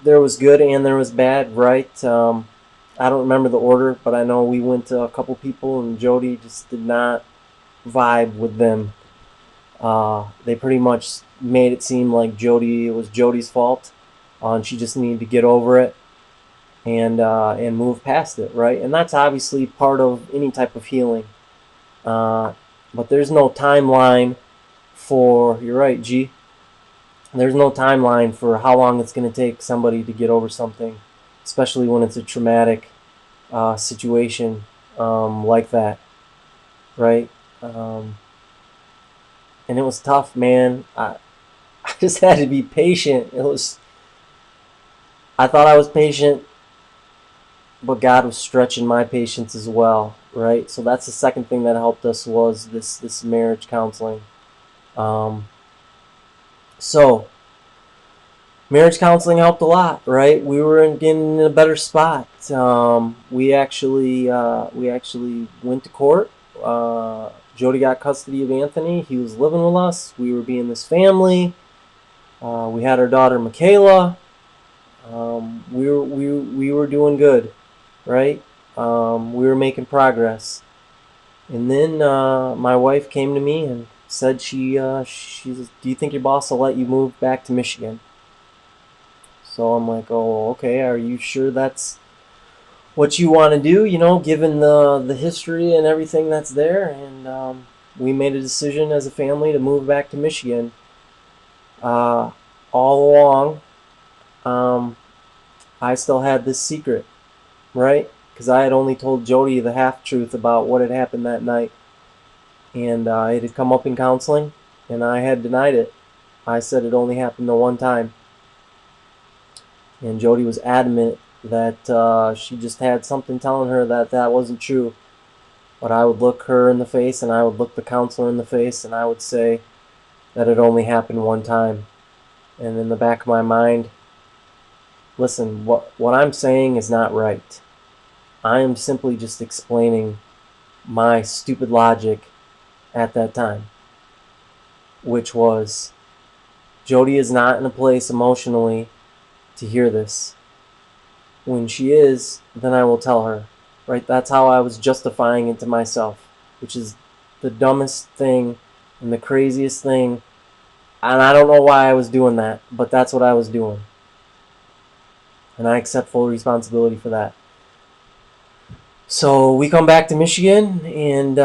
there was good and there was bad, right? I don't remember the order, but I know we went to a couple people and Jody just did not vibe with them. They pretty much made it seem like it was Jody's fault, and she just needed to get over it and move past it, right? And that's obviously part of any type of healing. But there's no timeline for, you're right, G. There's no timeline for how long it's going to take somebody to get over something, especially when it's a traumatic situation like that, right? And it was tough, man. I just had to be patient. I thought I was patient, but God was stretching my patience as well, right? So that's the second thing that helped us, was this marriage counseling. Um, so marriage counseling helped a lot, right? We were getting in a better spot. We actually went to court. Jody got custody of Anthony. He was living with us. We were being this family. We had our daughter Michaela. We were doing good, right? We were making progress, and then my wife came to me and said she's. Do you think your boss will let you move back to Michigan? So I'm like, oh, okay. Are you sure that's what you want to do? Given the history and everything that's there, and we made a decision as a family to move back to Michigan. Uh, all along, um, I still had this secret, right? Because I had only told Jody the half truth about what had happened that night, and it had come up in counseling, and I had denied it. I said it only happened the one time, and Jody was adamant that she just had something telling her that that wasn't true. But I would look her in the face, and I would look the counselor in the face, and I would say that it only happened one time. And in the back of my mind, listen, what I'm saying is not right. I am simply just explaining my stupid logic at that time, which was Jody is not in a place emotionally to hear this. When she is, then I will tell her, right? That's how I was justifying it to myself, which is the dumbest thing and the craziest thing. And I don't know why I was doing that, but that's what I was doing. And I accept full responsibility for that. So we come back to Michigan, and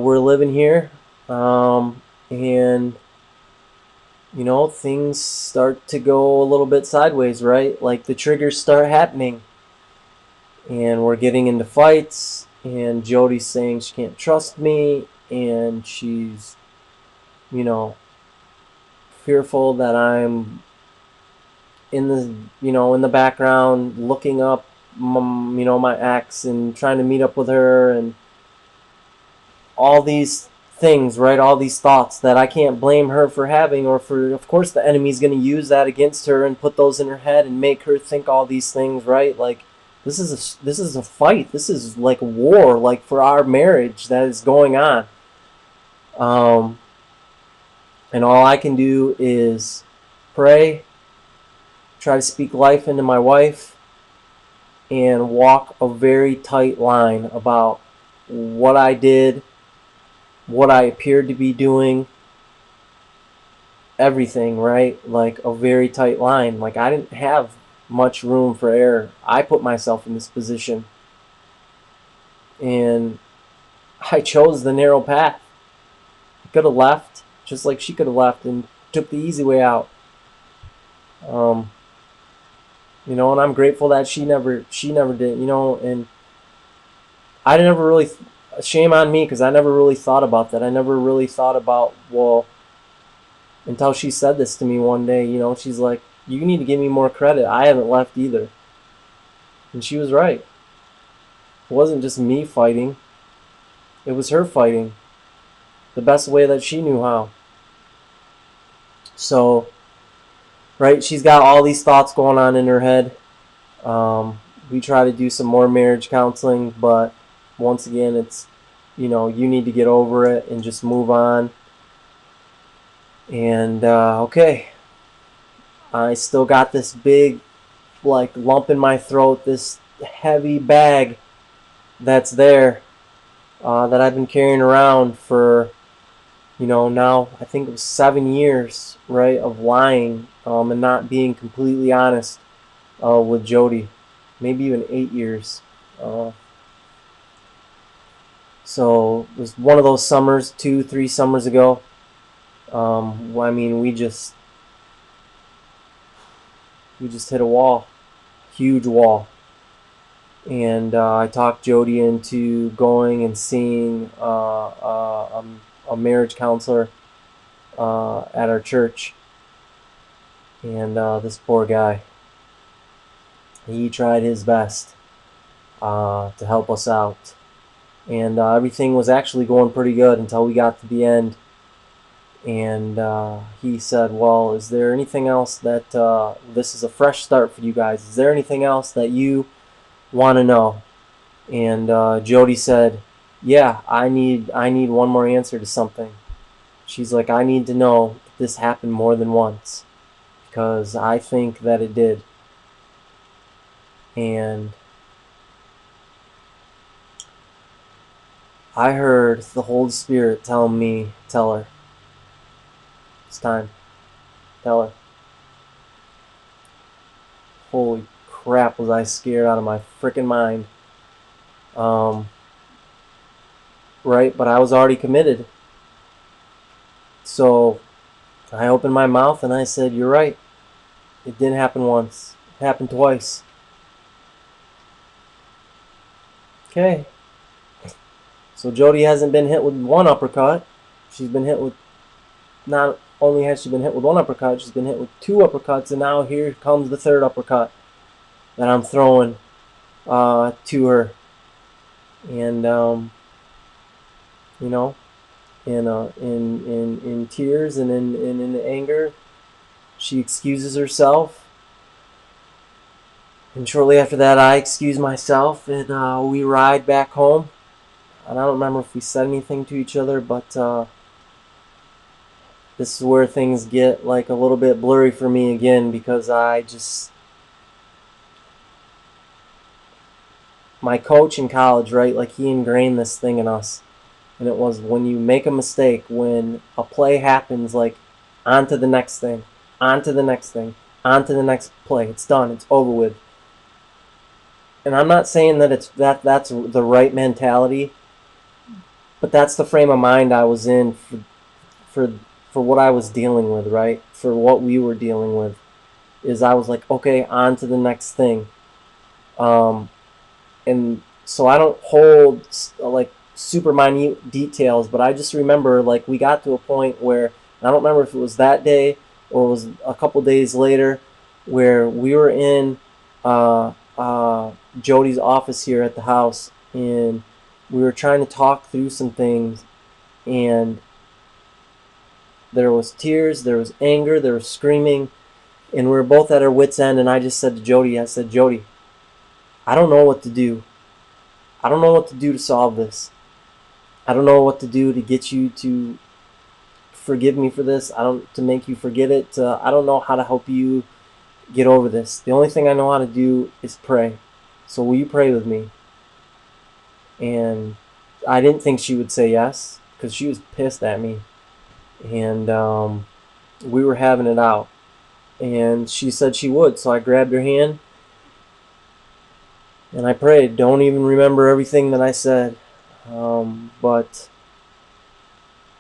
we're living here. And things start to go a little bit sideways, right? Like the triggers start happening, and we're getting into fights, and Jody's saying she can't trust me, and she's, fearful that I'm in the background looking up, my ex and trying to meet up with her, and all these things, right? All these thoughts that I can't blame her for having, or for, of course, the enemy's going to use that against her and put those in her head and make her think all these things, right? Like this is a fight. This is like war, like for our marriage that is going on. And all I can do is pray, try to speak life into my wife, and walk a very tight line about what I did, what I appeared to be doing, everything, right? Like a very tight line. Like I didn't have much room for error. I put myself in this position, and I chose the narrow path. I could have left, just like she could have left and took the easy way out. And I'm grateful that she never did, and I never really, shame on me because I never really thought about that. I never really thought about, well, until she said this to me one day. She's like, you need to give me more credit. I haven't left either. And she was right. It wasn't just me fighting, it was her fighting the best way that she knew how. So, right, she's got all these thoughts going on in her head. We try to do some more marriage counseling, but once again, it's, you need to get over it and just move on. And, okay, I still got this big, like, lump in my throat, this heavy bag that's there, that I've been carrying around for, now I think it was 7 years, right, of lying, and not being completely honest, with Jody. Maybe even 8 years. So it was one of those summers, 2, 3 summers ago. I mean, we just hit a wall, huge wall, and I talked Jody into going and seeing a marriage counselor at our church, and this poor guy, he tried his best to help us out, and everything was actually going pretty good until we got to the end. And he said, well, is there anything else that, this is a fresh start for you guys, is there anything else that you want to know? And Jody said, yeah, I need one more answer to something. She's like, I need to know that this happened more than once, because I think that it did. And I heard the Holy Spirit tell her, it's time. Tell her. Holy crap, was I scared out of my freaking mind. Right, but I was already committed. So I opened my mouth and I said, you're right. It didn't happen once. It happened twice. Okay. So Jody hasn't been hit with one uppercut. She's been hit with, not only has she been hit with one uppercut, she's been hit with 2 uppercuts, and now here comes the 3rd uppercut that I'm throwing to her. And in tears and in anger, she excuses herself. And shortly after that, I excuse myself, and we ride back home. And I don't remember if we said anything to each other, but this is where things get like a little bit blurry for me again, because my coach in college, right, like, he ingrained this thing in us. And it was, when you make a mistake, when a play happens, like, on to the next thing, on to the next thing, on to the next play. It's done. It's over with. And I'm not saying that that's the right mentality, but that's the frame of mind I was in for what I was dealing with, right? For what we were dealing with, is I was like, okay, on to the next thing. And so I don't hold like super minute details, but I just remember, like, we got to a point where, I don't remember if it was that day or it was a couple days later, where we were in Jody's office here at the house, and we were trying to talk through some things, and there was tears, there was anger, there was screaming, and we were both at our wits' end. And I just said to Jody, I said, Jody, I don't know what to do. I don't know what to do to solve this. I don't know what to do to get you to forgive me for this. To make you forget it. I don't know how to help you get over this. The only thing I know how to do is pray. So will you pray with me? And I didn't think she would say yes, because she was pissed at me. And we were having it out. And she said she would. So I grabbed her hand and I prayed. Don't even remember everything that I said. But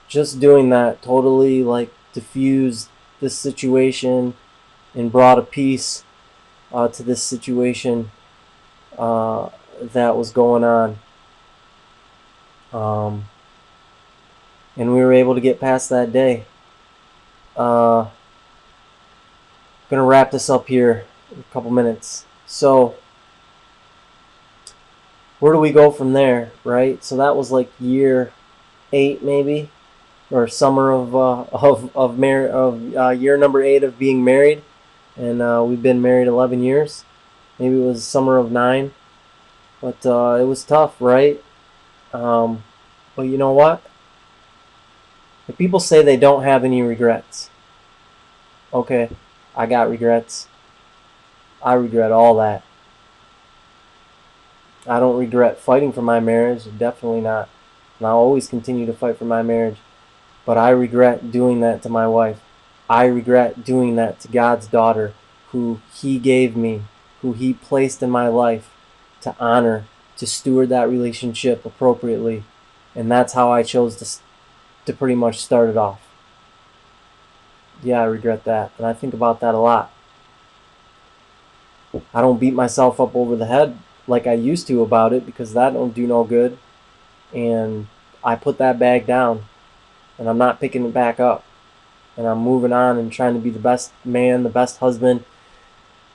just doing that totally, like, diffused this situation and brought a peace to this situation that was going on. And we were able to get past that day. Gonna wrap this up here in a couple minutes. So where do we go from there, right? So that was like year 8 maybe, or summer of year number 8 of being married, and we've been married 11 years. Maybe it was summer of 9, but it was tough, right? But you know what? If people say they don't have any regrets, okay, I got regrets. I regret all that. I don't regret fighting for my marriage, definitely not. And I'll always continue to fight for my marriage. But I regret doing that to my wife. I regret doing that to God's daughter, who He gave me, who He placed in my life to honor, to steward that relationship appropriately. And that's how I chose to pretty much start it off. Yeah, I regret that. And I think about that a lot. I don't beat myself up over the head like I used to about it, because that don't do no good. And I put that bag down, and I'm not picking it back up. And I'm moving on and trying to be the best man, the best husband,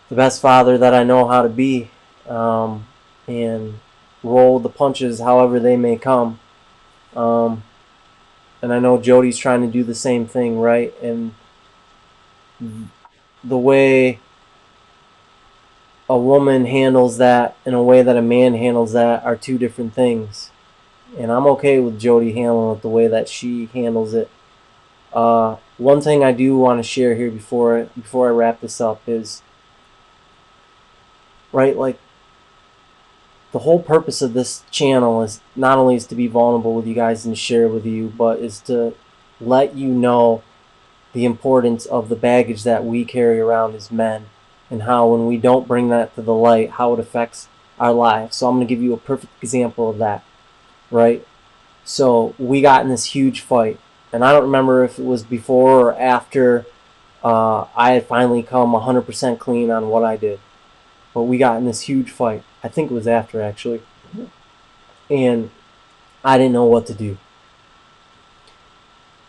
the best father that I know how to be, and roll the punches however they may come. And I know Jody's trying to do the same thing, right? And the way a woman handles that and a way that a man handles that are two different things. And I'm okay with Jody handling it the way that she handles it. One thing I do want to share here before I wrap this up is, right, like, the whole purpose of this channel is not only is to be vulnerable with you guys and share with you, but is to let you know the importance of the baggage that we carry around as men, and how when we don't bring that to the light, how it affects our lives. So I'm going to give you a perfect example of that, right? So we got in this huge fight, and I don't remember if it was before or after I had finally come 100% clean on what I did. But we got in this huge fight. I think it was after, actually. And I didn't know what to do.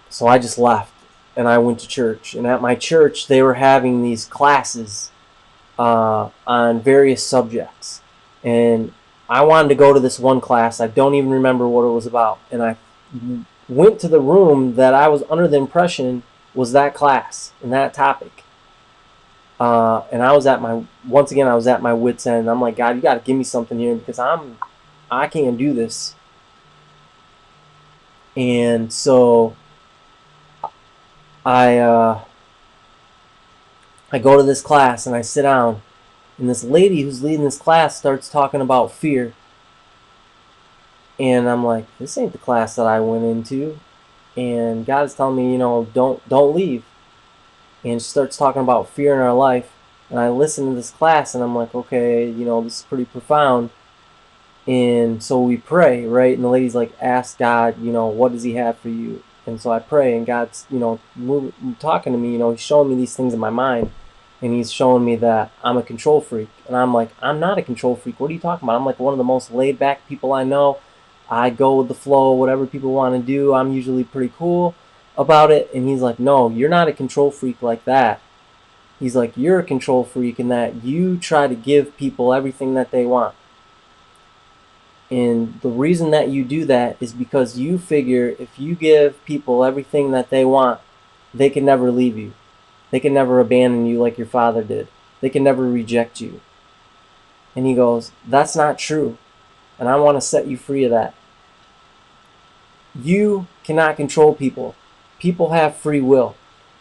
So I just left, and I went to church. And at my church, they were having these classes on various subjects. And I wanted to go to this one class. I don't even remember what it was about. And I went to the room that I was under the impression was that class and that topic. And I was at my wit's end. I'm like, God, you got to give me something here, because I can't do this. And so I go to this class and I sit down, and this lady who's leading this class starts talking about fear. And I'm like, this ain't the class that I went into. And God is telling me, don't leave. And she starts talking about fear in our life. And I listen to this class, and I'm like, okay, this is pretty profound. And so we pray, right? And the lady's like, ask God, what does He have for you? And so I pray, and God's, talking to me. He's showing me these things in my mind. And He's showing me that I'm a control freak. And I'm like, I'm not a control freak. What are you talking about? I'm like one of the most laid back people I know. I go with the flow, whatever people want to do. I'm usually pretty cool about it. And He's like, no, you're not a control freak like that. He's like, you're a control freak in that you try to give people everything that they want. And the reason that you do that is because you figure if you give people everything that they want, they can never leave you. They can never abandon you like your father did. They can never reject you. And He goes, that's not true. And I want to set you free of that. You cannot control people. People have free will.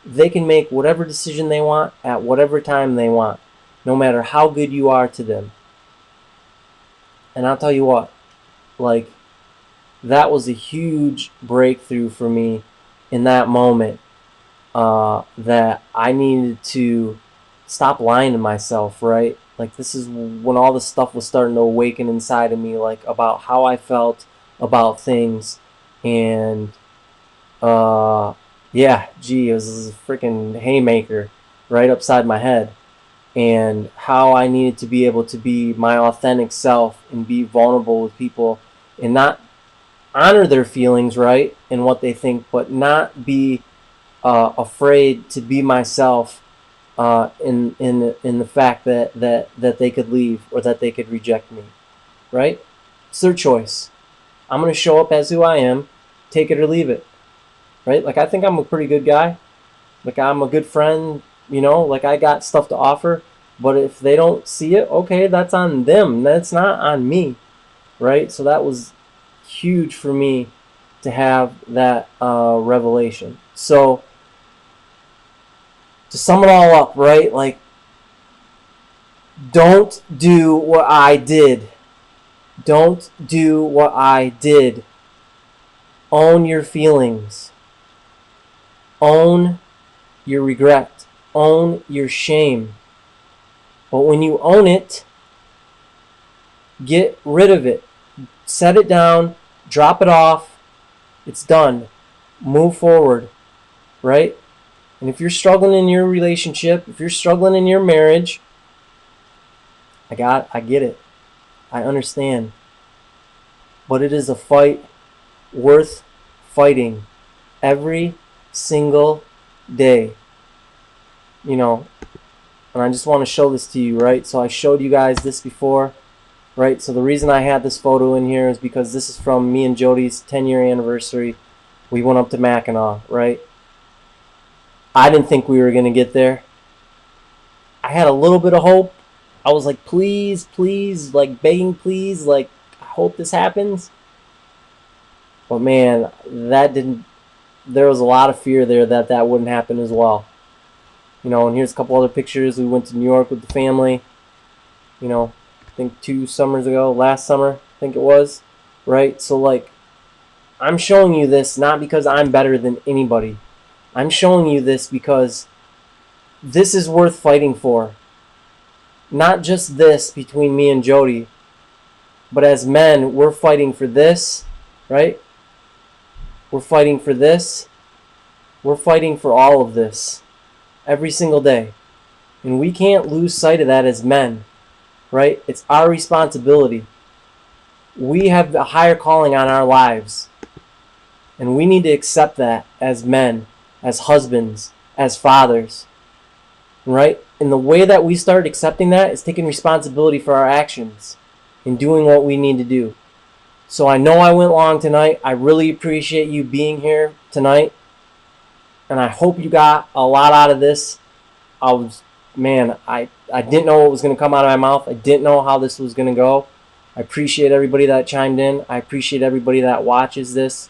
They can make whatever decision they want at whatever time they want, no matter how good you are to them. And I'll tell you what, like, that was a huge breakthrough for me in that moment, that I needed to stop lying to myself, right? Like, this is when all this stuff was starting to awaken inside of me, like, about how I felt about things. And yeah, it was a freaking haymaker right upside my head. and how I needed to be able to be my authentic self and be vulnerable with people and not honor their feelings, right, and what they think, but not be afraid to be myself in the fact that they could leave or that they could reject me, right? It's their choice. I'm gonna show up as who I am, take it or leave it, right? Like I think I'm a pretty good guy, like I'm a good friend, like I got stuff to offer. But if they don't see it, okay, that's on them. That's not on me, right? So that was huge for me to have that revelation. So to sum it all up, right? Like, don't do what I did. Don't do what I did. Own your feelings. Own your regret. Own your shame. But when you own it, get rid of it. Set it down. Drop it off. It's done. Move forward, right? And if you're struggling in your relationship, if you're struggling in your marriage, I get it. I understand. But it is a fight worth fighting every single day. And I just want to show this to you, right? So I showed you guys this before, right? So the reason I had this photo in here is because this is from me and Jody's 10-year anniversary. We went up to Mackinac, right? I didn't think we were going to get there. I had a little bit of hope. I was like, please, please, like begging, please, like, I hope this happens. But man, there was a lot of fear there that wouldn't happen as well. And here's a couple other pictures. We went to New York with the family, I think 2 summers ago, last summer, I think it was, right? So like, I'm showing you this not because I'm better than anybody. I'm showing you this because this is worth fighting for. Not just this between me and Jody, but as men, we're fighting for this, right? We're fighting for this. We're fighting for all of this every single day. And we can't lose sight of that as men, right? It's our responsibility. We have a higher calling on our lives. And we need to accept that as men, as husbands, as fathers, right? And the way that we start accepting that is taking responsibility for our actions and doing what we need to do. So I know I went long tonight. I really appreciate you being here tonight. And I hope you got a lot out of this. I didn't know what was going to come out of my mouth. I didn't know how this was going to go. I appreciate everybody that chimed in. I appreciate everybody that watches this.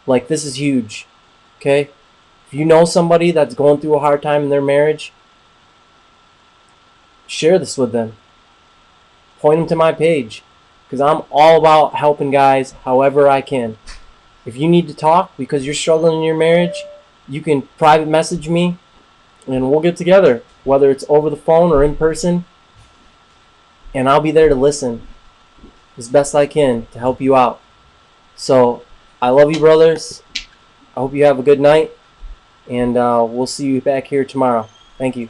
Like, this is huge, okay? If you know somebody that's going through a hard time in their marriage, share this with them. Point them to my page, because I'm all about helping guys however I can. If you need to talk because you're struggling in your marriage, you can private message me, and we'll get together, whether it's over the phone or in person, and I'll be there to listen as best I can to help you out. So, I love you, brothers. I hope you have a good night, and we'll see you back here tomorrow. Thank you.